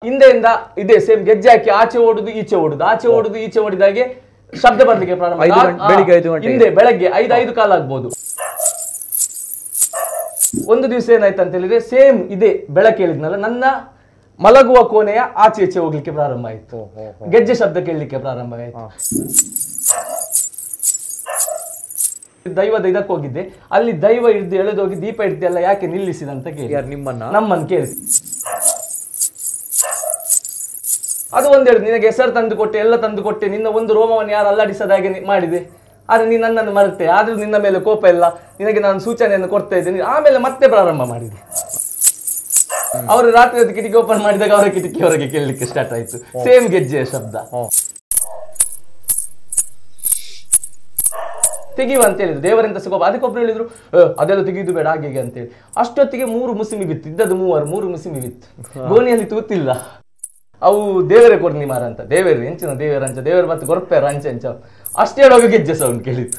ಹಿಂದೆಯಿಂದ ಇದೆ ಸೇಮ್ ಗೆಜ್ಜೆ ಹಾಕಿ ಆಚೆ ಓಡುದು ಈಚೆ ಓಡುದು ಆಚೆ ಓಡುದು ಈಚೆ ಓಡಿದಾಗೆ ಶಬ್ದ ಬರ್ಲಿಕ್ಕೆ ಪ್ರಾರಂಭ. ಹಿಂದೆ ಬೆಳಗ್ಗೆ 5 ಕಾಲ ಆಗ್ಬೋದು. ಒಂದು ದಿವಸ ಏನಾಯ್ತು ಅಂತ ಹೇಳಿದ್ರೆ ಸೇಮ್ ಇದೆ ಬೆಳಕು ಹೇಳಿದ್ನಲ್ಲ, ನನ್ನ ಮಲಗುವ ಕೋಣೆಯ ಆಚೆ ಈಚೆ ಹೋಗ್ಲಿಕ್ಕೆ ಪ್ರಾರಂಭ ಆಯ್ತು, ಗೆಜ್ಜೆ ಶಬ್ದ ಕೇಳಲಿಕ್ಕೆ ಪ್ರಾರಂಭ ಆಯ್ತು. ದೈವದ ಇದಕ್ಕೆ ಹೋಗಿದ್ದೆ, ಅಲ್ಲಿ ದೈವ ಹಿಡಿದು ಎಳೆದೋಗಿ ದೀಪ ಇಡ್ತಿಯಲ್ಲ ಯಾಕೆ ನಿಲ್ಲಿಸಿದ ಅಂತ ಕೇಳಿ ನಮ್ಮನ್ನು ಕೇಳಿಸಿ. ಅದು ಒಂದೇಳು, ನಿನಗೆ ಹೆಸರು ತಂದು ಕೊಟ್ಟೆ, ಎಲ್ಲ ತಂದು ಕೊಟ್ಟೆ, ನಿನ್ನ ಒಂದು ರೋಮವನ್ನು ಯಾರು ಅಲ್ಲಾಡಿಸದ ಹಾಗೆ ಮಾಡಿದೆ, ಆದ್ರೆ ನೀನು ನನ್ನನ್ನು ಮರೆತೆ, ಆದ್ರೂ ನಿನ್ನ ಮೇಲೆ ಕೋಪ ಇಲ್ಲ, ನಿನಗೆ ನಾನು ಸೂಚನೆಯನ್ನು ಕೊಡ್ತಾ ಇದ್ದೇನೆ. ಆಮೇಲೆ ಮತ್ತೆ ಪ್ರಾರಂಭ ಮಾಡಿದೆ. ಅವರು ರಾತ್ರಿ ಹೊತ್ತು ಕಿಟಕಿ ಓಪನ್ ಮಾಡಿದಾಗ ಅವರ ಕಿಟಕಿ ಹೊರಗೆ ಕೇಳಲಿಕ್ಕೆ ಸ್ಟಾರ್ಟ್ ಆಯ್ತು, ಸೇಮ್ ಗೆಜ್ಜೆಯ ಶಬ್ದ. ತೆಗಿಯುವ ಅಂತ ಹೇಳಿದ್ರು, ದೇವರಿಂದ ಸಿಗೋಬ. ಅದಕ್ಕೊಬ್ರು ಹೇಳಿದ್ರು ಅದೆಲ್ಲ ತೆಗೆಯುದು ಬೇಡ ಹಾಗೆ ಅಂತೇಳಿ. ಅಷ್ಟೊತ್ತಿಗೆ 3 ಮುಸಿಮಿ ಬಿತ್ತು, ಇದ್ದದ್ದು 3 ಮುಸಿಮಿ ಬಿತ್ತು, ಗೋಣಿಯಲ್ಲಿ ತೂತಿಲ್ಲ. ಅವು ದೇವರೇ ಕೊಡ್ನಿ ಮಾರ ಅಂತ, ದೇವರು ಎಂಚಿನ ದೇವರ ಅಂಚ, ದೇವರು ಮತ್ತೆ ಗೊರಪ್ಪ್ಯಾರ ಅಂಚ ಅಂಚ ಅಷ್ಟೇ ಹೇಳುವಾಗ ಗೆಜ್ಜೆ ಸೌಂಡ್ ಕೇಳಿತ್ತು.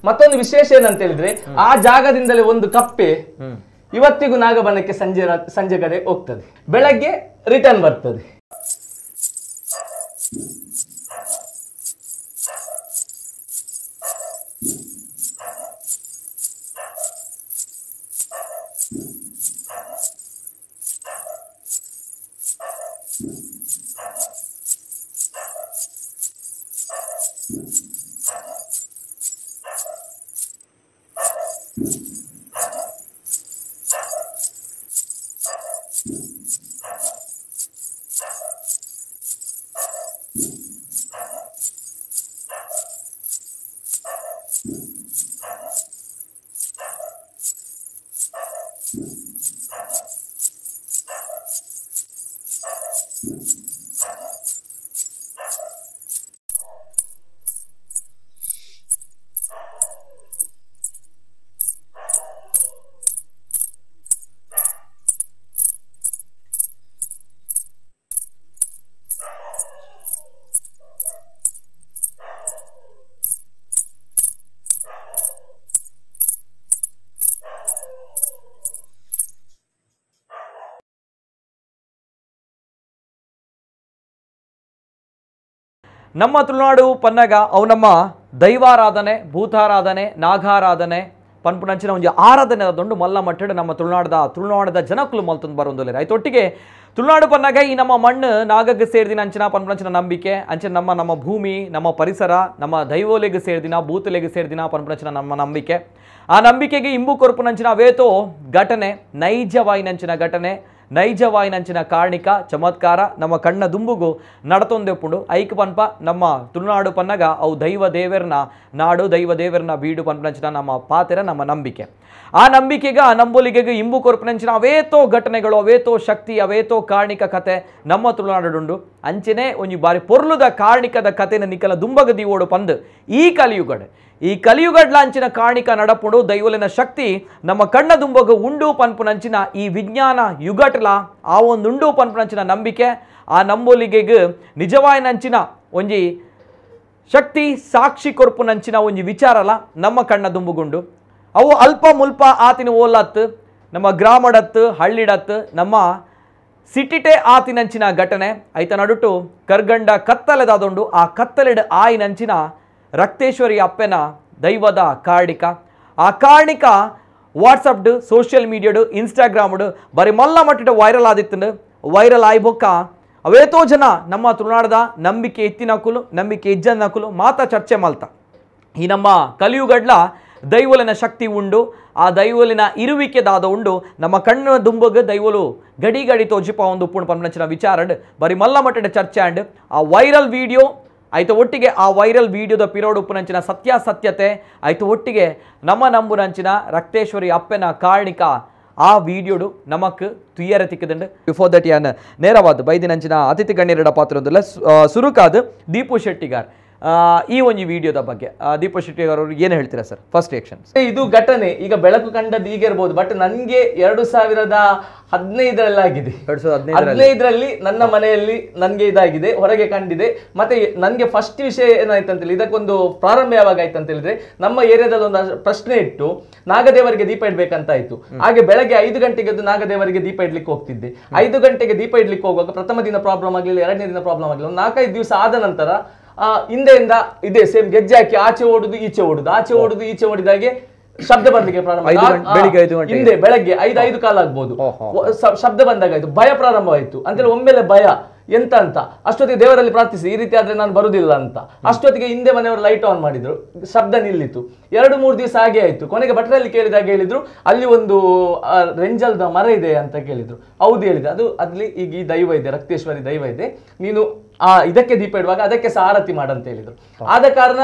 ಮತ್ತೊಂದು ವಿಶೇಷ ಏನಂತ ಹೇಳಿದ್ರೆ, ಆ ಜಾಗದಿಂದಲೇ ಒಂದು ಕಪ್ಪೆ ಇವತ್ತಿಗೂ ನಾಗಬನಕ್ಕೆ ಸಂಜೆ ಕಡೆ ಹೋಗ್ತದೆ, ಬೆಳಗ್ಗೆ ರಿಟರ್ನ್ ಬರ್ತದೆ. ನಮ್ಮ ತುಳುನಾಡು ಪನ್ನಗ ಅವು ನಮ್ಮ ದೈವಾರಾಧನೆ, ಭೂತಾರಾಧನೆ, ನಾಗಾರಾಧನೆ ಪನ್ಪುನಂಚಿನ ಒಂದು ಆರಾಧನೆ ಅದೊಂದು ಮಲ್ಲ ಮಟ್ಟಡು ನಮ್ಮ ತುಳುನಾಡದ ಜನಕ್ಕಲು ಮಲ್ತೊಂದು ಬರೋದಿಲ್ಲ. ಆಯ್ತೊಟ್ಟಿಗೆ ತುಳುನಾಡು ಪನ್ನಗ ಈ ನಮ್ಮ ಮಣ್ಣು ನಾಗಕ್ಕೆ ಸೇರಿದಿನ ಅಂಚಿನ ಪನ್ಪುನಂಚಿನ ನಂಬಿಕೆ, ಅಂಚಿನ ನಮ್ಮ ಭೂಮಿ, ನಮ್ಮ ಪರಿಸರ, ನಮ್ಮ ದೈವೋಲೆಗೆ ಸೇರಿದಿನ, ಭೂತಲೆಗೆ ಸೇರಿದಿನ ಪನ್ಪುನಂಚಿನ ನಮ್ಮ ನಂಬಿಕೆ. ಆ ನಂಬಿಕೆಗೆ ಇಂಬು ಕೊರಪುನಂಚಿನ ಅವೇತೋ ಘಟನೆ, ನೈಜವಾಯಿನಂಚಿನ ಘಟನೆ, ನೈಜವಾಯಿನಂಚಿನ ಕಾರಣಿಕ ಚಮತ್ಕಾರ ನಮ್ಮ ಕಣ್ಣ ದುಂಬುಗು ನಡತೊಂದೆಪ್ಪುಂಡು. ಐಕ್ ಪನ್ಪ ನಮ್ಮ ತುಳುನಾಡು ಪನ್ನಗ ಅವು ದೈವ ದೇವರನ ನಾಡು, ದೈವ ದೇವರನ ಬೀಡು ಪನ್ಪನಂಚಿನ ನಮ್ಮ ಪಾತೆರ ನಮ್ಮ ನಂಬಿಕೆ. ಆ ನಂಬಿಕೆಗ ನಂಬೋಲಿಗೆಗೆ ಇಂಬು ಕೊರಪನಂಚಿನ ಅವೇತೋ ಘಟನೆಗಳು, ಅವೇತೋ ಶಕ್ತಿ, ಅವೇತೋ ಕಾರಣಿಕ ಕತೆ ನಮ್ಮ ತುಳುನಾಡುಂಡು. ಅಂಚೆನೆ ಒಂಜಿ ಬಾರಿ ಪೊರ್ಲುದ ಕಾರಣಿಕದ ಕತೆನ ನಿಕಲ ದುಂಬಗ ದೀವೋಡು ಪಂದು ಈ ಕಲಿಯುಗಡ್ಲ ಅಂಚಿನ ಕಾರಣಿಕ ನಡಪುಂಡು. ದೈವಲಿನ ಶಕ್ತಿ ನಮ್ಮ ಕಣ್ಣ ದುಂಬಗ ಉಂಡು ಪನ್ಪುನಂಚಿನ ಈ ವಿಜ್ಞಾನ ಯುಗಟ್ಲ ಆ ಒಂದು ಉಂಡು ಪನ್ಪುನಂಚಿನ ನಂಬಿಕೆ. ಆ ನಂಬೋಲಿಗೆಗೆ ನಿಜವಾಯಿನಂಚಿನ ಒಂಜಿ ಶಕ್ತಿ ಸಾಕ್ಷಿ ಕೊರ್ಪುನಂಚಿನ ಒಂಜಿ ವಿಚಾರಲ ನಮ್ಮ ಕಣ್ಣ ದುಂಬುಗುಂಡು. ಅವು ಅಲ್ಪ ಮುಲ್ಪ ಆತಿನ ಓಲತ್ತು, ನಮ್ಮ ಗ್ರಾಮಡತ್ತು, ಹಳ್ಳಿಡತ್ತು, ನಮ್ಮ ಸಿಟಿಟೆ ಆತಿನಂಚಿನ ಘಟನೆ ಐತ ನಡುಟು ಕರ್ಗಂಡ ಕತ್ತಲೆದಾದೊಂಡು. ಆ ಕತ್ತಲೆಡ ಆಯಿನಂಚಿನ ರಕ್ತೇಶ್ವರಿ ಅಪ್ಪೆನ ದೈವದ ಕಾರಣಿಕ. ಆ ಕಾರಣಿಕ ವಾಟ್ಸಪ್ಡು, ಸೋಷಿಯಲ್ ಮೀಡಿಯಾಡು, ಇನ್ಸ್ಟಾಗ್ರಾಮ್ಡು ಬರೀ ಮಲ್ಲ ಮಟ್ಟಿಡ ವೈರಲ್ ಆದಿತ್ತು. ವೈರಲ್ ಆಯ್ಬೊಕ್ಕ ಅವೇತೋ ಜನ ನಮ್ಮ ತುಳುನಾಡದ ನಂಬಿಕೆ ಎತ್ತಿನಕುಲು, ನಂಬಿಕೆ ಇಜ್ಜನ್ನಕುಲು ಮಾತ ಚರ್ಚೆ ಮಲ್ತ. ಈ ನಮ್ಮ ಕಲಿಯುಗಡ್ಲ ದೈವಲಿನ ಶಕ್ತಿ ಉಂಡು, ಆ ದೈವಲಿನ ಇರುವಿಕೆದಾದ ಉಂಡು. ನಮ್ಮ ಕಣ್ಣು ದುಂಬಗ ದೈವಲು ಗಡಿ ಗಡಿ ತೋಜಿಪ ಒಂದು ಉಪ್ಪುಣ್ ಪನ್ಪನಂಚಿನ ವಿಚಾರಡ್ ಬರೀ ಮಲ್ಲ ಮಟ್ಟದ ಚರ್ಚೆ ಅಂಡ್ ಆ ವೈರಲ್ ವಿಡಿಯೋ ಆಯ್ತು ಒಟ್ಟಿಗೆ ಆ ವೈರಲ್ ವಿಡಿಯೋದ ಪಿರೋಡ್ ಉಪ್ಪುನಂಚಿನ ಸತ್ಯಾಸತ್ಯತೆ ಆಯ್ತು ಒಟ್ಟಿಗೆ ನಮ್ಮ ನಂಬುನಂಚಿನ ರಕ್ತೇಶ್ವರಿ ಅಪ್ಪೆನ ಕಾರಣಿಕ ಆ ವಿಡಿಯೋಡು ನಮಕ್ ತುಯ್ಯರ ತಿಕ್ಕದಂಡು. ಬಿಫೋರ್ ದಟ್ ಯಾನ್ ನೇರವಾದ ಬೈದಿನಂಚಿನ ಅತಿಥಿ ಗಣ್ಯರ ಪಾತ್ರ ಒಂದಲ್ಲ ಸುರುಕಾದ ದೀಪು ಶೆಟ್ಟಿಗಾರ್. ಈ ಒಂದು ವಿಡಿಯೋದ ಬಗ್ಗೆ ದೀಪಕ್ ಶೆಟ್ಟಿ ಅವರು ಏನು ಹೇಳ್ತೀರಾ ಸರ್? First reaction. ಇದು ಘಟನೆ ಈಗ ಬೆಳಕು ಕಂಡದ್ದು ಈಗ ಇರ್ಬೋದು, ಬಟ್ ನನ್ಗೆ 2015 ಆಗಿದೆ. 2015 ನನ್ನ ಮನೆಯಲ್ಲಿ ನನ್ಗೆ ಇದಾಗಿದೆ, ಹೊರಗೆ ಕಂಡಿದೆ. ಮತ್ತೆ ನನ್ಗೆ ಫಸ್ಟ್ ವಿಷಯ ಏನಾಯ್ತು ಅಂತ ಹೇಳಿ, ಇದಕ್ಕೊಂದು ಪ್ರಾರಂಭ ಯಾವಾಗ ಆಯ್ತು ಅಂತ ಹೇಳಿದ್ರೆ, ನಮ್ಮ ಏರಿಯಾದಲ್ಲಿ ಒಂದು ಪ್ರಶ್ನೆ ಇಟ್ಟು ನಾಗದೇವರಿಗೆ ದೀಪ ಇಡ್ಬೇಕಂತ ಆಯ್ತು. ಹಾಗೆ ಬೆಳಗ್ಗೆ 5 ಗಂಟೆಗೆ ಎದ್ದು ನಾಗದೇವರಿಗೆ ದೀಪ ಇಡ್ಲಿಕ್ಕೆ ಹೋಗ್ತಿದ್ದೆ. 5 ಗಂಟೆಗೆ ದೀಪ ಇಡ್ಲಿಕ್ಕೆ ಹೋಗುವಾಗ ಪ್ರಥಮ ದಿನ ಪ್ರಾಬ್ಲಮ್ ಆಗಲಿಲ್ಲ, 2ನೇ ದಿನ ಪ್ರಾಬ್ಲಮ್ ಆಗಲಿಲ್ಲ. 4-5 ದಿವಸ ಆದ ನಂತರ ಹಿಂದೆಯಿಂದ ಇದೇ ಸೇಮ್ ಗೆಜ್ಜೆ ಹಾಕಿ ಆಚೆ ಓಡುದು ಈಚೆ ಓಡುದು, ಆಚೆ ಓಡುದು ಈಚೆ ಓಡಿದಾಗೆ ಶಬ್ದ ಬರ್ಲಿಕ್ಕೆ ಪ್ರಾರಂಭ. ಹಿಂದೆ ಬೆಳಗ್ಗೆ 5 ಕಾಲ ಆಗ್ಬೋದು, ಶಬ್ದ ಬಂದಾಗಾಯ್ತು, ಭಯ ಪ್ರಾರಂಭವಾಯ್ತು. ಅಂತೇಳಿ ಒಮ್ಮೆಲೆ ಭಯ ಎಂತ ಅಂತ ಅಷ್ಟೊತ್ತಿಗೆ ದೇವರಲ್ಲಿ ಪ್ರಾರ್ಥಿಸಿ, ಈ ರೀತಿ ಆದ್ರೆ ನಾನು ಬರುದಿಲ್ಲ ಅಂತ. ಅಷ್ಟೊತ್ತಿಗೆ ಹಿಂದೆ ಮನೆಯವರು ಲೈಟ್ ಆನ್ ಮಾಡಿದ್ರು, ಶಬ್ದ ನಿಲ್ಲಿತು. 2-3 ದಿವಸ ಹಾಗೆ ಆಯ್ತು. ಕೊನೆಗೆ ಭಟ್ರಲ್ಲಿ ಕೇಳಿದಾಗ ಹೇಳಿದ್ರು, ಅಲ್ಲಿ ಒಂದು ರೆಂಜಲ್ದ ಮರ ಇದೆ ಅಂತ ಕೇಳಿದ್ರು. ಹೌದು ಹೇಳಿದೆ. ಅಲ್ಲಿ ಈಗ ಈ ದೈವ ಇದೆ, ರಕ್ತೇಶ್ವರಿ ದೈವ ಇದೆ, ನೀನು ಇದಕ್ಕೆ ದೀಪ ಇಡುವಾಗ ಅದಕ್ಕೆ ಸಹ ಆರತಿ ಮಾಡಂತ ಹೇಳಿದ್ರು. ಆದ ಕಾರಣ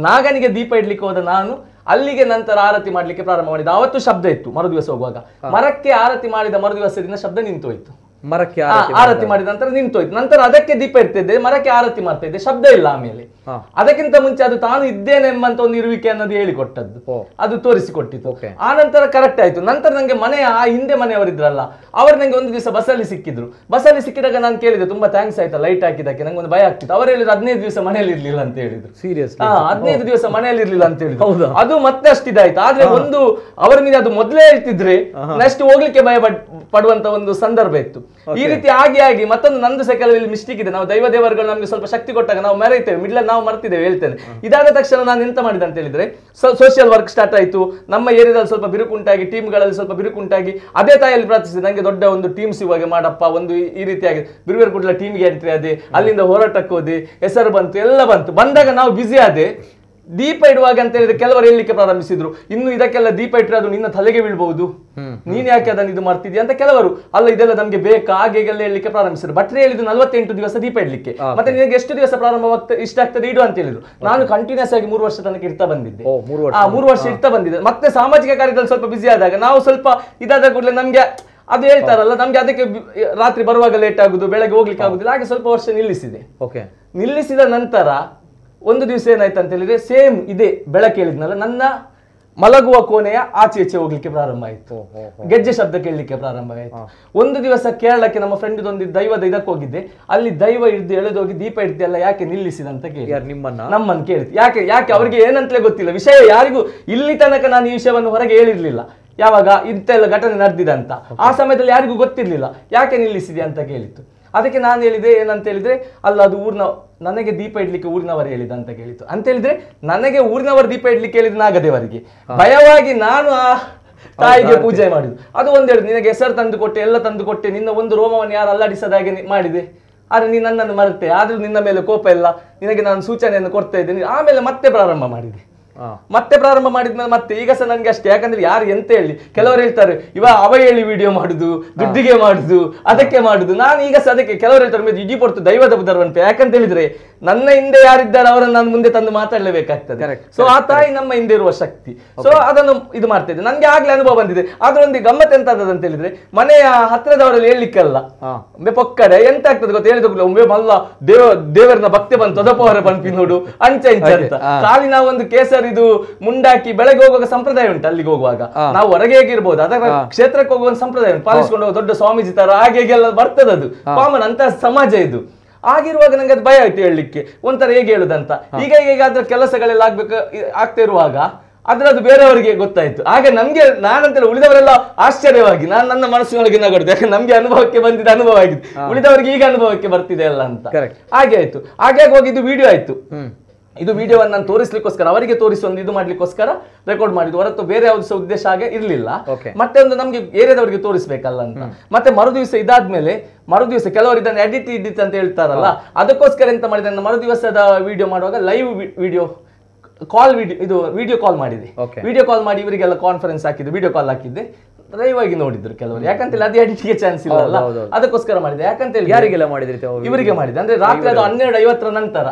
ನಾಗನಿಗೆ ದೀಪ ಇಡ್ಲಿಕ್ಕೆ ಹೋದ ನಾನು ಅಲ್ಲಿಗೆ ನಂತರ ಆರತಿ ಮಾಡ್ಲಿಕ್ಕೆ ಪ್ರಾರಂಭ ಮಾಡಿದ. ಅವತ್ತು ಶಬ್ದ ಇತ್ತು ಮರುದಿವಸ ಹೋಗುವಾಗ. ಮರಕ್ಕೆ ಆರತಿ ಮಾಡಿದ ಮರುದಿವಸದಿಂದ ಶಬ್ದ ನಿಂತೋಯ್ತು. ಮರಕ್ಕೆ ಆರತಿ ಮಾಡಿದ ನಂತರ ನಿಂತೋಯ್ತು. ನಂತರ ಅದಕ್ಕೆ ದೀಪ ಇಡ್ತಿದ್ದೆ, ಮರಕ್ಕೆ ಆರತಿ ಮಾಡ್ತಾ ಇದ್ದೆ, ಶಬ್ದ ಇಲ್ಲ. ಆಮೇಲೆ ಅದಕ್ಕಿಂತ ಮುಂಚೆ ಅದು ತಾನು ಇದ್ದೇನೆ ಎಂಬಂತ ಒಂದು ಇರುವಿಕೆ ಅನ್ನೋದು ಹೇಳಿಕೊಟ್ಟದ್ದು, ಅದು ತೋರಿಸಿಕೊಟ್ಟಿತ್ತು. ಆ ನಂತರ ಕರೆಕ್ಟ್ ಆಯ್ತು. ನಂತರ ನಂಗೆ ಮನೆಯ ಹಿಂದೆ ಮನೆಯವರಿದ್ರಲ್ಲ, ಅವರು ನಂಗೆ ಒಂದು ದಿವಸ ಬಸ್ಸಲ್ಲಿ ಸಿಕ್ಕಿದ್ರು. ಬಸ್ಸಲ್ಲಿ ಸಿಕ್ಕಿದಾಗ ನಾನು ಕೇಳಿದೆ, ತುಂಬಾ ಥ್ಯಾಂಕ್ಸ್ ಆಯ್ತಾ ಲೈಟ್ ಹಾಕಿದಕ್ಕೆ, ನಂಗೆ ಒಂದು ಭಯ ಆಗ್ತಿತ್ತು. ಅವರು ಹೇಳಿದ್ರು 15 ದಿವಸ ಮನೆಯಲ್ಲಿ ಇರ್ಲಿಲ್ಲ ಅಂತ ಹೇಳಿದ್ರು. ಸೀರಿಯಸ್? 15 ದಿವಸ ಮನೆಯಲ್ಲಿ ಇರ್ಲಿಲ್ಲ ಅಂತ ಹೇಳಿದ್ರು. ಅದು ಮತ್ತೆ ಅಷ್ಟಿದಾಯ್ತು. ಆದ್ರೆ ಒಂದು ಅವರ ಮೇಲೆ ಅದು ಮೊದಲೇ ಹೇಳ್ತಿದ್ರೆ ನೆಕ್ಸ್ಟ್ ಹೋಗ್ಲಿಕ್ಕೆ ಭಯ ಪಡುವಂತ ಒಂದು ಸಂದರ್ಭ ಇತ್ತು. ಈ ರೀತಿ ಆಗಿ ಮತ್ತೊಂದು ನಂದು ಸಹ ಕೆಲವು ಮಿಸ್ಟೇಕ್ ಇದೆ. ನಾವು ದೇವರುಗಳು ನಮ್ಗೆ ಸ್ವಲ್ಪ ಶಕ್ತಿ ಕೊಟ್ಟಾಗ ನಾವು ಮರೆಯುತ್ತೇವೆ, ಮಿಡ್ಲಲ್ಲಿ ನಾವು ಮರ್ತಿದ್ದೇವೆ, ಹೇಳ್ತೇನೆ. ಇದಾದ ತಕ್ಷಣ ನಾನು ಎಂತ ಮಾಡಿದೆ ಅಂತ ಹೇಳಿದ್ರೆ, ಸೋಷಿಯಲ್ ವರ್ಕ್ ಸ್ಟಾರ್ಟ್ ಆಯ್ತು. ನಮ್ಮ ಏರಿಯಾದಲ್ಲಿ ಸ್ವಲ್ಪ ಬಿರುಕುಂಟಾಗಿ, ಟೀಮ್ಗಳಲ್ಲಿ ಸ್ವಲ್ಪ ಬಿರುಕುಂಟಾಗಿ, ಅದೇ ತಾಯಲ್ಲಿ ಪ್ರಾರ್ಥಿಸಿದೆ, ನಂಗೆ ದೊಡ್ಡ ಒಂದು ಟೀಮ್ ಸಿಗುವಾಗ ಮಾಡಪ್ಪ, ಒಂದು ಈ ರೀತಿಯಾಗಿ ಬಿರುವೇರು ಕೂಡಲ ಟೀಮ್ಗೆ ಎಂಟ್ರಿ ಆದೆ, ಅಲ್ಲಿಂದ ಹೋರಾಟಕ್ಕೆ ಹೋದೆ, ಹೆಸರು ಬಂತು, ಎಲ್ಲ ಬಂತು. ಬಂದಾಗ ನಾವು ಬಿಸಿ ಆದೆ. ದೀಪ ಇಡುವಾಗ ಅಂತ ಹೇಳಿದ್ರೆ ಕೆಲವರು ಹೇಳಲಿಕ್ಕೆ ಪ್ರಾರಂಭಿಸಿದ್ರು, ಇನ್ನು ಇದಕ್ಕೆಲ್ಲ ದೀಪ ಇಟ್ಟರೆ ಅದು ನಿನ್ನ ತಲೆಗೆ ಬೀಳ್ಬಹುದು, ನೀನ್ ಯಾಕೆ ಅದನ್ನು ಇದು ಮಾಡ್ತಿದ್ಯಾ ಅಂತ ಕೆಲವರು. ಅಲ್ಲ ಇದೆಲ್ಲ ನಮ್ಗೆ ಬೇಕಾ ಹಾಗೆಲ್ಲ ಹೇಳಲಿಕ್ಕೆ ಪ್ರಾರಂಭಿಸಿದ್ರು. ಭಟ್ರೆ ಹೇಳಿದ್ರು 48 ದಿವಸ ದೀಪ ಇಡ್ಲಿಕ್ಕೆ, ಮತ್ತೆ ನಿನಗೆ ಎಷ್ಟು ದಿವಸ ಇಷ್ಟ ಆಗ್ತದೆ ಇಡು ಅಂತ ಹೇಳಿದ್ರು. ನಾನು ಕಂಟಿನ್ಯೂಸ್ ಆಗಿ 3 ವರ್ಷ ತನಕ ಇಡ್ತಾ ಬಂದಿದ್ದೆ. 3 ವರ್ಷ ಇಡ್ತಾ ಬಂದಿದ್ದೆ. ಮತ್ತೆ ಸಾಮಾಜಿಕ ಕಾರ್ಯದಲ್ಲಿ ಸ್ವಲ್ಪ ಬಿಸಿ ಆದಾಗ ನಾವು ಸ್ವಲ್ಪ ಇದಾದ ಕೂಡಲೇ ನಮ್ಗೆ ಅದು ಹೇಳ್ತಾರಲ್ಲ, ನಮ್ಗೆ ಅದಕ್ಕೆ ರಾತ್ರಿ ಬರುವಾಗ ಲೇಟ್ ಆಗುದು, ಬೆಳಗ್ಗೆ ಹೋಗ್ಲಿಕ್ಕೆ ಆಗುದಿಲ್ಲ. ಹಾಗೆ ಸ್ವಲ್ಪ ವರ್ಷ ನಿಲ್ಲಿಸಿದೆ. ನಿಲ್ಲಿಸಿದ ನಂತರ ಒಂದು ದಿವಸ ಏನಾಯ್ತು ಅಂತ ಹೇಳಿದ್ರೆ, ಸೇಮ್ ಇದೆ ಬೆಳಕು ಹೇಳಿದ್ನಲ್ಲ, ನನ್ನ ಮಲಗುವ ಕೋಣೆಯ ಆಚೆ ಈಚೆ ಹೋಗ್ಲಿಕ್ಕೆ ಪ್ರಾರಂಭ ಆಯ್ತು, ಗೆಜ್ಜೆ ಶಬ್ದ ಕೇಳಲಿಕ್ಕೆ ಪ್ರಾರಂಭ ಆಯ್ತು. ಒಂದು ದಿವಸ ಕೇರಳಕ್ಕೆ ನಮ್ಮ ಫ್ರೆಂಡ್ ಒಂದು ದೈವದ ಇದಕ್ಕೆ ಹೋಗಿದ್ದೆ. ಅಲ್ಲಿ ದೈವ ಹಿಡಿದು ಎಳೆದೋಗಿ ದೀಪ ಇಡ್ತಿಯಲ್ಲ ಯಾಕೆ ನಿಲ್ಲಿಸಿದ ಅಂತ ಕೇಳಿ ನಮ್ಮನ್ನು ಕೇಳಿತು. ಯಾಕೆ ಅವ್ರಿಗೆ ಏನಂತಲೇ ಗೊತ್ತಿಲ್ಲ ವಿಷಯ, ಯಾರಿಗೂ ಇಲ್ಲಿ ತನಕ ನಾನು ಈ ವಿಷಯವನ್ನು ಹೊರಗೆ ಹೇಳಿರ್ಲಿಲ್ಲ. ಯಾವಾಗ ಇಂತೆಲ್ಲ ಘಟನೆ ನಡೆದಿದೆ ಅಂತ ಆ ಸಮಯದಲ್ಲಿ ಯಾರಿಗೂ ಗೊತ್ತಿರ್ಲಿಲ್ಲ. ಯಾಕೆ ನಿಲ್ಲಿಸಿದೆ ಅಂತ ಕೇಳಿತ್ತು. ಅದಕ್ಕೆ ನಾನು ಹೇಳಿದೆ ಏನಂತ ಹೇಳಿದ್ರೆ, ಅಲ್ಲ ಅದು ನನಗೆ ದೀಪ ಇಡ್ಲಿಕ್ಕೆ ಊರಿನವರು ಹೇಳಿದ ಅಂತ ಕೇಳಿತು. ಅಂತ ಹೇಳಿದ್ರೆ ನನಗೆ ಊರಿನವರು ದೀಪ ಇಡ್ಲಿಕ್ಕೆ ಹೇಳಿದ ನಾಗದೇವರಿಗೆ, ಭಯವಾಗಿ ನಾನು ಆ ತಾಯಿಗೆ ಪೂಜೆ ಮಾಡಿದ್ದು. ಅದು ಒಂದು ಹೇಳಿದ್ರು, ನಿನಗೆ ಹೆಸರು ತಂದು ಕೊಟ್ಟೆ, ಎಲ್ಲ ತಂದು ಕೊಟ್ಟೆ, ನಿನ್ನ ಒಂದು ರೋಮವನ್ನು ಯಾರು ಅಲ್ಲಾಡಿಸದ ಹಾಗೆ ಮಾಡಿದೆ, ಆದ್ರೆ ನೀನು ನನ್ನನ್ನು ಮರೆತೆ, ಆದ್ರೂ ನಿನ್ನ ಮೇಲೆ ಕೋಪ ಇಲ್ಲ, ನಿನಗೆ ನಾನು ಸೂಚನೆಯನ್ನು ಕೊಡ್ತಾ ಇದ್ದೇನೆ. ಆಮೇಲೆ ಮತ್ತೆ ಪ್ರಾರಂಭ ಮಾಡಿದೆ. ಮತ್ತೆ ಪ್ರಾರಂಭ ಮಾಡಿದ್ಮೇಲೆ ಮತ್ತೆ ಈಗ ಸಹ ನನ್ಗೆ ಅಷ್ಟೇ. ಯಾಕಂದ್ರೆ ಯಾರು ಎಂತ ಹೇಳಿ, ಕೆಲವರು ಹೇಳ್ತಾರೆ ಅವ ಹೇಳಿ ವಿಡಿಯೋ ಮಾಡುದು, ದುಡ್ಡಿಗೆ ಮಾಡುದು, ಅದಕ್ಕೆ ಮಾಡುದು. ನಾನು ಈಗ ಸಹ ಅದಕ್ಕೆ ಕೆಲವರು ಹೇಳ್ತಾರೆ ಇಜಿ ಪಡ್ತು ದೈವದ ಬುದ್ಧರುಂಟು. ಯಾಕಂತ ಹೇಳಿದ್ರೆ ನನ್ನ ಹಿಂದೆ ಯಾರಿದ್ದಾರೆ ಅವರನ್ನು ನಾನು ಮುಂದೆ ತಂದು ಮಾತಾಡಲೇಬೇಕಾಗ್ತದೆ. ಸೊ ಆ ತಾಯಿ ನಮ್ಮ ಹಿಂದೆ ಇರುವ ಶಕ್ತಿ. ಸೊ ಅದನ್ನು ಇದು ಮಾಡ್ತಾ ಇದ್ದೆ. ನನ್ಗೆ ಆಗ್ಲೇ ಅನುಭವ ಬಂದಿದೆ. ಆದ್ರೆ ಒಂದು ಗಮ್ಮತ್ ಎಂತ ಅಂತ ಹೇಳಿದ್ರೆ, ಮನೆಯ ಹತ್ರದವರಲ್ಲಿ ಹೇಳಲಿಕ್ಕಲ್ಲ, ಪೊಕ್ಕಡೆ ಎಂತ ಆಗ್ತದೆ ಗೊತ್ತ, ಹೇಳಿದ ಒಮ್ಮೆ ಮಲ್ಲ ದೇವರನ್ನ ಭಕ್ತಿ ಬಂತು ಅದಪೋಹರ ಪಂಪಿ ನೋಡು ಅಂಚ ಇಂಚ ಅಂತ ಕಾಲಿನ ಒಂದು ಕೇಸರಿ ಇದು ಮುಂಡಾಕಿ ಬೆಳಗ್ಗೆ ಹೋಗುವಾಗ ಸಂಪ್ರದಾಯ ಉಂಟು. ಅಲ್ಲಿಗೆ ಹೋಗುವಾಗ ನಾವು ಹೊರಗೆ ಹೇಗಿರ್ಬೋದು, ಅದರ ಕ್ಷೇತ್ರಕ್ಕೆ ಹೋಗುವ ಸಂಪ್ರದಾಯ ಉಂಟು, ಪಾಲಿಸಿಕೊಂಡು ಹೋಗುವ ದೊಡ್ಡ ಸ್ವಾಮೀಜಿ ತರ ಹಾಗೆಲ್ಲ ಬರ್ತದೆ. ಅದು ಕಾಮನ್ ಅಂತ ಸಮಾಜ ಇದು. ಆಗಿರುವಾಗ ನಂಗೆ ಅದು ಭಯ ಆಯ್ತು ಹೇಳಲಿಕ್ಕೆ, ಒಂಥರ ಹೇಗೆ ಹೇಳುದಂತ. ಈಗ ಅದ್ರ ಕೆಲಸಗಳೆಲ್ಲ ಆಗ್ತಾ ಇರುವಾಗ ಅದ್ರದ್ದು ಬೇರೆಯವರಿಗೆ ಗೊತ್ತಾಯ್ತು. ಆಗ ನಮ್ಗೆ ನಾನಂತೆಲ್ಲ ಉಳಿದವರೆಲ್ಲ ಆಶ್ಚರ್ಯವಾಗಿ ನನ್ನ ಮನಸ್ಸಿನೊಳಗೆ ನಗಡುದು. ಯಾಕಂದ್ರೆ ನಮ್ಗೆ ಅನುಭವಕ್ಕೆ ಬಂದಿದ್ದ ಅನುಭವ ಆಗಿದೆ, ಉಳಿದವರಿಗೆ ಈಗ ಅನುಭವಕ್ಕೆ ಬರ್ತಿದೆ ಅಲ್ಲ ಅಂತ. ಹಾಗೆ ಆಯ್ತು. ಹಾಗೆ ಹೋಗಿ ಇದು ವಿಡಿಯೋ ಆಯ್ತು. ಇದು ವಿಡಿಯೋವನ್ನು ನಾನು ತೋರಿಸ್ಲಿಕ್ಕೋಸ್ಕರ, ಅವರಿಗೆ ತೋರಿಸಿ ಒಂದು ಇದು ಮಾಡ್ಲಿಕ್ಕೋಸ್ಕರ ರೆಕಾರ್ಡ್ ಮಾಡಿದ್ದು, ಹೊರತು ಬೇರೆ ಯಾವ್ದು ಸಹ ಉದ್ದೇಶ ಹಾಗೆ ಇರ್ಲಿಲ್ಲ. ಮತ್ತೆ ಒಂದು ನಮ್ಗೆ ಏರಿಯಾದವರಿಗೆ ತೋರಿಸ್ಬೇಕಲ್ಲ ಅಂತ. ಮತ್ತೆ ಮರುದಿವಸ ಇದಾದ್ಮೇಲೆ ಮರುದಿವಸ ಕೆಲವರು ಇದನ್ನು ಎಡಿಟ್ ಅಂತ ಹೇಳ್ತಾರಲ್ಲ, ಅದಕ್ಕೋಸ್ಕರ ಎಂತ ಮಾಡಿದೆ, ಮರುದಿವಸದ ವಿಡಿಯೋ ಮಾಡುವಾಗ ಲೈವ್ ವಿಡಿಯೋ ಕಾಲ್ ಮಾಡಿದೆ. ವಿಡಿಯೋ ಕಾಲ್ ಮಾಡಿ ಇವರಿಗೆಲ್ಲ ಕಾನ್ಫರೆನ್ಸ್ ಹಾಕಿದ್ದು, ವಿಡಿಯೋ ಕಾಲ್ ಹಾಕಿದ್ದೆ. ಲೈವ್ ಆಗಿ ನೋಡಿದ್ರು ಕೆಲವರು. ಯಾಕಂತ ಅದು ಎಡಿಟ್ಗೆ ಚಾನ್ಸ್ ಇಲ್ಲ, ಅದಕ್ಕೋಸ್ಕರ ಮಾಡಿದೆ. ಯಾಕಂತ ಹೇಳಿ ಯಾರಿಗೆಲ್ಲ ಮಾಡಿದ್ರಿ? ಇವರಿಗೆ ಮಾಡಿದೆ. ಅಂದ್ರೆ ರಾತ್ರಿ ಅದು 12:50 ನಂತರ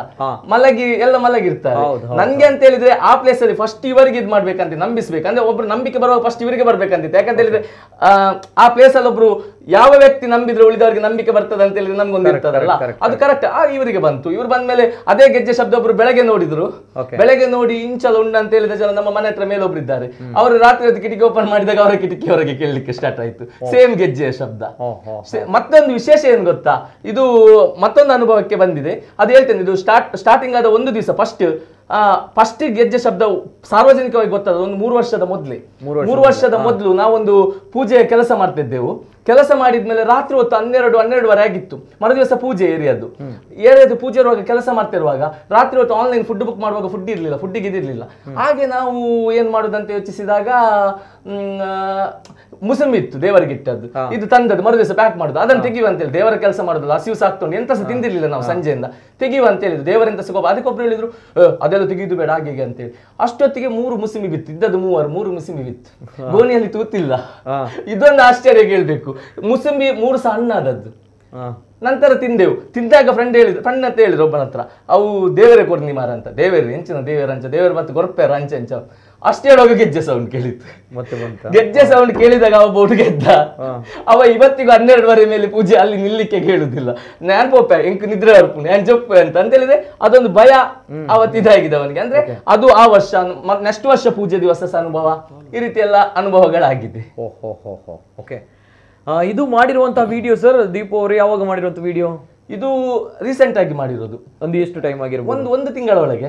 ಮಲಗಿರ್ತಾರೆ. ನನ್ಗೆ ಅಂತ ಹೇಳಿದ್ರೆ ಆ ಪ್ಲೇಸ್ ಅಲ್ಲಿ ಫಸ್ಟ್ ಇವರಿಗೆ ಇದು ಮಾಡ್ಬೇಕಂತ ನಂಬಿಸ್ಬೇಕು. ಅಂದ್ರೆ ಒಬ್ರು ನಂಬಿಕೆ ಬರುವಾಗ ಫಸ್ಟ್ ಇವರಿಗೆ ಬರ್ಬೇಕಂತಿತ್ತು. ಯಾಕಂತ ಹೇಳಿದ್ರೆ ಆ ಪ್ಲೇಸ್ ಅಲ್ಲಿ ಒಬ್ರು ಯಾವ ವ್ಯಕ್ತಿ ನಂಬಿದ್ರೆ ಉಳಿದವರಿಗೆ ನಂಬಿಕೆ ಬರ್ತದೆ ಅಂತ ಹೇಳಿದ್ರೆ ನಮ್ಗೊಂದು ಇರ್ತದಲ್ಲ, ಅದು ಕರೆಕ್ಟ್. ಇವರಿಗೆ ಬಂತು. ಇವ್ರು ಬಂದ್ಮೇಲೆ ಅದೇ ಗೆಜ್ಜೆ ಶಬ್ದ ಒಬ್ರು ಬೆಳಗ್ಗೆ ನೋಡಿದ್ರು. ಬೆಳಗ್ಗೆ ನೋಡಿ ಇಂಚಲ ಉಂಡ ಅಂತ ಹೇಳಿದ ಜನ ನಮ್ಮ ಮನೆ ಹತ್ರ ಮೇಲೊಬ್ರು ಇದ್ದಾರೆ. ಅವರು ರಾತ್ರಿ ಹೊತ್ತು ಕಿಟಕಿ ಓಪನ್ ಮಾಡಿದಾಗ ಅವರ ಕಿಟಕಿ ಹೊರಗೆ ಕೇಳಲಿಕ್ಕೆ ಸ್ಟಾರ್ಟ್ ಆಯ್ತು, ಸೇಮ್ ಗೆಜ್ಜೆಯ ಶಬ್ದ. ಮತ್ತೊಂದು ವಿಶೇಷ ಏನ್ ಗೊತ್ತಾ, ಇದು ಮತ್ತೊಂದು ಅನುಭವಕ್ಕೆ ಬಂದಿದೆ, ಅದು ಹೇಳ್ತೇನೆ. ಇದು ಸ್ಟಾರ್ಟಿಂಗ್ ಆದ ಒಂದು ದಿವಸ ಫಸ್ಟ್ ಗೆಜ್ಜೆ ಶಬ್ದ ಸಾರ್ವಜನಿಕವಾಗಿ ಗೊತ್ತಾದ ಒಂದು 3 ವರ್ಷದ ಮೊದಲೇ. 3 ವರ್ಷದ ಮೊದಲು ನಾವೊಂದು ಪೂಜೆಯ ಕೆಲಸ ಮಾಡ್ತಿದ್ದೆವು. ಕೆಲಸ ಮಾಡಿದ್ಮೇಲೆ ರಾತ್ರಿ ಹೊತ್ತು 12:30 ಆಗಿತ್ತು. ಮರುದಿವಸ ಪೂಜೆ ಏರಿಯಾದು ಪೂಜೆ ಇರುವಾಗ ಕೆಲಸ ಮಾಡ್ತಿರುವಾಗ ರಾತ್ರಿ ಹೊತ್ತು ಆನ್ಲೈನ್ ಫುಡ್ ಬುಕ್ ಮಾಡುವಾಗ ಫುಡ್ಡಿಗೆ ಇದಿರ್ಲಿಲ್ಲ. ಹಾಗೆ ನಾವು ಏನ್ ಮಾಡುದಂತ ಯೋಚಿಸಿದಾಗ ಮುಸಂಬಿ ಇತ್ತು ದೇವರಿಗೆ ಇಟ್ಟದ್ದು, ಇದು ತಂದದ್ದು ಮರುದಿವಸ ಪ್ಯಾಕ್ ಮಾಡುದು, ಅದನ್ನು ತೆಗಿಯುವ ಅಂತೇಳಿ. ದೇವರ ಕೆಲಸ ಮಾಡುದಲ್ಲ, ಹಸಿವು ಸಾಕ್ತೊಂಡು ಎಂತ ಸಹ ತಿಂದಿರ್ಲಿಲ್ಲ ನಾವು ಸಂಜೆಯಿಂದ, ತೆಗಿಯುವ ಅಂತ ಹೇಳಿದ್ರು. ದೇವರಿಂದ ಸಿಗೋ ಅದಕ್ಕೊಬ್ರು ಹೇಳಿದ್ರು ಅದೆಲ್ಲ ತೆಗೆದು ಬೇಡ ಹಾಗೆ ಅಂತೇಳಿ. ಅಷ್ಟೊತ್ತಿಗೆ 3 ಮುಸಿಮಿ ಬಿತ್ತು. ಇದ್ದದ್ದು 3 ಮುಸಿಮಿ ಬಿತ್ತು, ಗೋಣಿಯಲ್ಲಿ ತೂತಿಲ್ಲ. ಇದೊಂದು ಆಶ್ಚರ್ಯ ಕೇಳ್ಬೇಕು. ಮುಸಂಬಿ 3 ಸಹ ಹಣ್ಣಾದದ್ದು. ನಂತರ ತಿಂದಾಗ ಫ್ರೆಂಡ್ ಅಂತ ಹೇಳಿದ್ರು ಒಬ್ಬನ ಹತ್ರ, ಅವು ದೇವರೇ ಕೊಡ್ನಿ ಮಾರ ಅಂತ. ದೇವರೇ ಎಂಚಿನ ದೇವರಂಚ ದೇವರು ಮತ್ತೆ ಗೊರಪ್ಪಾರ ಅಂಚ ಅಷ್ಟೇ ಹೇಳುವಾಗ ಗೆಜ್ಜೆ ಸೌಂಡ್ ಕೇಳಿತ್ತು. ಗೆಜ್ಜೆ ಸೌಂಡ್ ಕೇಳಿದಾಗ ಅವ ಬೋಟ್ ಗೆದ್ದ. ಅವ ಇವತ್ತಿಗೂ 12:30 ಮೇಲೆ ಪೂಜೆ ಅಲ್ಲಿ ನಿಲ್ಲಿಕ್ಕೆ ಕೇಳುದಿಲ್ಲ. ನಾನ್ ಪೋಪೆ ಎಂಕ್ ನಿದ್ರೆ ಬರ್ಪು ನಾನ್ ಜೊಪ್ಪೆ ಅಂತ ಹೇಳಿದ್ರೆ ಅದೊಂದು ಭಯ ಅವತ್ತಿದಾಗಿದೆ ಅವನಿಗೆ. ಅಂದ್ರೆ ಅದು ಆ ವರ್ಷ ನೆಕ್ಸ್ಟ್ ವರ್ಷ ಪೂಜೆ ದಿವಸ ಅನುಭವ, ಈ ರೀತಿ ಎಲ್ಲ ಅನುಭವಗಳಾಗಿದೆ. ಓಕೆ, ಇದು ಮಾಡಿರುವಂತಹ ವಿಡಿಯೋ ಸರ್ ದೀಪು ಅವರು ಯಾವಾಗ ಮಾಡಿರುವಂತ ವಿಡಿಯೋ? ಇದು ರೀಸೆಂಟ್ ಆಗಿ ಮಾಡಿರೋದು. ಒಂದು ಎಷ್ಟು ಟೈಮ್ ಆಗಿರ್ಬೋದು? ಒಂದು ತಿಂಗಳ ಒಳಗೆ,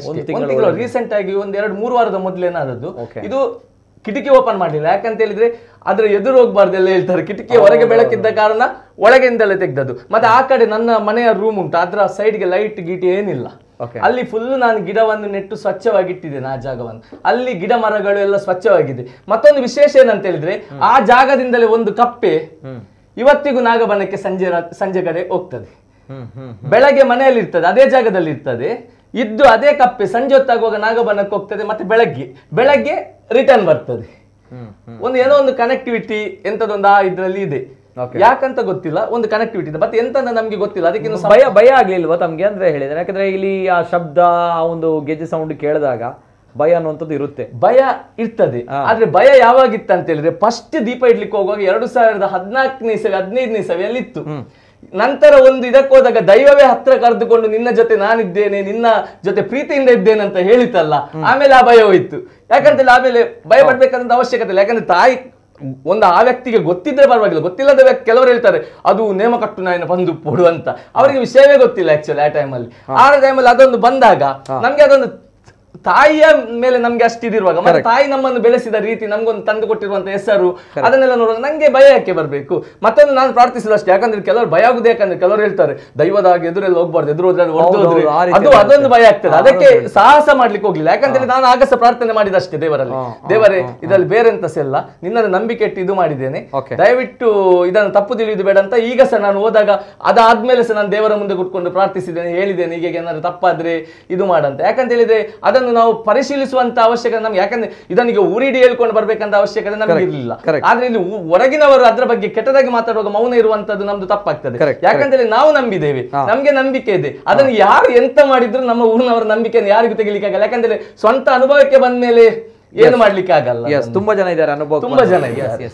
ರೀಸೆಂಟ್ ಆಗಿ 1-2-3 ವಾರದ ಮೊದಲೇನಾದದ್ದು. ಇದು ಕಿಟಕಿ ಓಪನ್ ಮಾಡಲಿಲ್ಲ, ಯಾಕಂತ ಹೇಳಿದ್ರೆ ಅದ್ರ ಎದುರು ಹೋಗ್ಬಾರ್ದು ಎಲ್ಲ ಹೇಳ್ತಾರೆ. ಕಿಟಕಿ ಹೊರಗೆ ಬೆಳಕಿದ್ದ ಕಾರಣ ಒಳಗಿಂದಲೇ ತೆಗ್ದದ್ದು. ಮತ್ತೆ ಆ ಕಡೆ ನನ್ನ ಮನೆಯ ರೂಮ್ ಉಂಟು, ಅದ್ರ ಸೈಡ್ಗೆ ಲೈಟ್ ಗೀಟ್ ಏನಿಲ್ಲ. ಅಲ್ಲಿ ಫುಲ್ ನಾನು ಗಿಡವನ್ನು ನೆಟ್ಟು ಸ್ವಚ್ಛವಾಗಿಟ್ಟಿದ್ದೇನೆ. ಆ ಜಾಗವನ್ನು ಅಲ್ಲಿ ಗಿಡ ಮರಗಳು ಎಲ್ಲ ಸ್ವಚ್ಛವಾಗಿದೆ. ಮತ್ತೊಂದು ವಿಶೇಷ ಏನಂತ ಹೇಳಿದ್ರೆ ಆ ಜಾಗದಿಂದಲೇ ಒಂದು ಕಪ್ಪೆ ಇವತ್ತಿಗೂ ನಾಗಬನಕ್ಕೆ ಸಂಜೆ ಕಡೆ ಹೋಗ್ತದೆ. ಬೆಳಗ್ಗೆ ಮನೆಯಲ್ಲಿ ಇರ್ತದೆ, ಅದೇ ಜಾಗದಲ್ಲಿ ಇರ್ತದೆ. ಇದ್ದು ಅದೇ ಕಪ್ಪೆ ಸಂಜೆ ಹೊತ್ತಾಗುವಾಗ ನಾಗಬನಕ್ಕೆ ಹೋಗ್ತದೆ, ಮತ್ತೆ ಬೆಳಗ್ಗೆ ರಿಟರ್ನ್ ಬರ್ತದೆ. ಏನೋ ಒಂದು ಕನೆಕ್ಟಿವಿಟಿ ಎಂತದೊಂದು ಆ ಇದ್ರಲ್ಲಿ ಇದೆ. ಯಾಕಂತ ಗೊತ್ತಿಲ್ಲ, ಒಂದು ಕನೆಕ್ಟಿವಿಟಿ ಇದೆ. ಮತ್ತೆ ಎಂತ ನಮ್ಗೆ ಗೊತ್ತಿಲ್ಲ. ಅದಕ್ಕೆ ಭಯ ಆಗ್ಲಿಲ್ವಾ ತಮ್ಗೆ ಅಂದ್ರೆ ಹೇಳಿದ್ರೆ? ಯಾಕಂದ್ರೆ ಇಲ್ಲಿ ಆ ಶಬ್ದ, ಆ ಒಂದು ಗೆಜ್ಜೆ ಸೌಂಡ್ ಕೇಳಿದಾಗ ಭಯ ಅನ್ನುವಂಥದ್ದು ಇರುತ್ತೆ. ಭಯ ಇರ್ತದೆ. ಆದ್ರೆ ಭಯ ಯಾವಾಗಿತ್ತು ಅಂತ ಹೇಳಿದ್ರೆ ಫಸ್ಟ್ ದೀಪ ಇಡ್ಲಿಕ್ಕೆ ಹೋಗುವಾಗ 2014ನೇ ಇಸವಿ 15ನೇ ಇಸವಿಯಲ್ಲಿ ಇತ್ತು. ನಂತರ ಒಂದು ಇದಕ್ಕೆ ಹೋದಾಗ ದೈವವೇ ಹತ್ರ ಕರೆದುಕೊಂಡು ನಿನ್ನ ಜೊತೆ ನಾನಿದ್ದೇನೆ, ನಿನ್ನ ಜೊತೆ ಪ್ರೀತಿಯಿಂದ ಇದ್ದೇನೆ ಅಂತ ಹೇಳಿತಲ್ಲ, ಆಮೇಲೆ ಆ ಭಯ ಹೋಯ್ತು. ಯಾಕಂತ ಆಮೇಲೆ ಭಯ ಪಡ್ಬೇಕಂತ ಅವಶ್ಯಕತೆ ಇಲ್ಲ. ಯಾಕಂದ್ರೆ ತಾಯಿ ಆ ವ್ಯಕ್ತಿಗೆ ಗೊತ್ತಿದ್ರೆ ಪರವಾಗಿಲ್ಲ, ಗೊತ್ತಿಲ್ಲದ ವ್ಯಕ್ತಿ ಕೆಲವರು ಹೇಳ್ತಾರೆ ಅದು ನೇಮ ಕಟ್ಟು ನಾಯಿನ ಬಂದು ಕೊಡು ಅಂತ. ಅವರಿಗೆ ವಿಷಯವೇ ಗೊತ್ತಿಲ್ಲ ಆಕ್ಚುಲಿ ಆ ಟೈಮಲ್ಲಿ. ಅದೊಂದು ಬಂದಾಗ ನಮ್ಗೆ ಅದೊಂದು ತಾಯಿಯ ಮೇಲೆ ನಮ್ಗೆ ಅಷ್ಟಿದಿರುವಾಗ, ಮತ್ತೆ ತಾಯಿ ನಮ್ಮನ್ನು ಬೆಳೆಸಿದ ರೀತಿ, ನಮ್ಗೊಂದು ತಂದು ಕೊಟ್ಟಿರುವಂತ ಹೆಸರು, ಅದನ್ನೆಲ್ಲ ನೋಡುವಾಗ ನಂಗೆ ಭಯ ಯಾಕೆ ಬರ್ಬೇಕು? ಮತ್ತೊಂದು ನಾನು ಪ್ರಾರ್ಥಿಸಿದ ಅಷ್ಟೇ. ಯಾಕಂದ್ರೆ ಕೆಲವರು ಭಯ ಆಗುದು, ಯಾಕಂದ್ರೆ ಕೆಲವರು ಹೇಳ್ತಾರೆ ದೈವದ ಹಾಗೆ ಎದುರೆಲ್ಲ ಹೋಗ್ಬಾರ್ದು, ಎದುರು ಹೋದ್ರೆ ಅದೊಂದು ಭಯ ಆಗ್ತದೆ. ಅದಕ್ಕೆ ಸಾಹಸ ಮಾಡ್ಲಿಕ್ಕೆ ಹೋಗ್ಲಿಲ್ಲ. ಯಾಕಂದ್ರೆ ನಾನು ಆಗಸ ಪ್ರಾರ್ಥನೆ ಮಾಡಿದಷ್ಟೇ ದೇವರಲ್ಲಿ, ದೇವರೇ ಇದರಲ್ಲಿ ಬೇರೆ ಎಂತ ಸೆಲ್ಲ, ನಿನ್ನನ್ನು ನಂಬಿಕೆ ಇಟ್ಟು ಇದು ಮಾಡಿದ್ದೇನೆ, ದಯವಿಟ್ಟು ಇದನ್ನು ತಪ್ಪು ತಿಳಿಯುದು ಬೇಡ ಅಂತ. ಈಗ ಸಹ ನಾನು ಹೋದಾಗ ಅದಾದ್ಮೇಲೆ ಸಹ ನಾನು ದೇವರ ಮುಂದೆ ಕೂತ್ಕೊಂಡು ಪ್ರಾರ್ಥಿಸಿದ್ದೇನೆ, ಹೇಳಿದ್ದೇನೆ ಹೀಗೆ ಏನಾದ್ರು ತಪ್ಪಾದ್ರೆ ಇದು ಮಾಡಂತ. ಯಾಕಂತ ಹೇಳಿದ್ರೆ ಅದನ್ನು ನಾವು ಪರಿಶೀಲಿಸುವಂತ ಅವಶ್ಯಕತೆ ನಮ್ಗೆ, ಯಾಕಂದ್ರೆ ಇದನಿಗೆ ಊರಿಡಿ ಹೇಳ್ಕೊಂಡು ಬರ್ಬೇಕಂತ ಅವಶ್ಯಕತೆ ನಮ್ಗೆ ಇರಲಿಲ್ಲ. ಆದ್ರೆ ಇಲ್ಲಿ ಹೊರಗಿನವರು ಅದ್ರ ಬಗ್ಗೆ ಕೆಟ್ಟದಾಗಿ ಮಾತಾಡುವಾಗ ಮೌನ ಇರುವಂತದ್ದು ನಮ್ದು ತಪ್ಪಾಗ್ತದೆ. ಯಾಕಂದ್ರೆ ನಾವು ನಂಬಿದ್ದೇವೆ, ನಮ್ಗೆ ನಂಬಿಕೆ ಇದೆ. ಅದನ್ನು ಯಾರು ಎಂತ ಮಾಡಿದ್ರು ನಮ್ಮ ಊರಿನವರ ನಂಬಿಕೆಯನ್ನು ಯಾರಿಗೂ ತೆಗಿಲಿಕ್ಕೆ ಆಗಲ್ಲ. ಯಾಕಂದ್ರೆ ಸ್ವಂತ ಅನುಭವಕ್ಕೆ ಬಂದ ಮೇಲೆ ಏನು ಮಾಡ್ಲಿಕ್ಕೆ ಆಗಲ್ಲ. ತುಂಬಾ ಜನ ಇದ್ದಾರೆ, ಅನುಭವ ತುಂಬಾ ಜನ ಇದ್ದಾರೆ.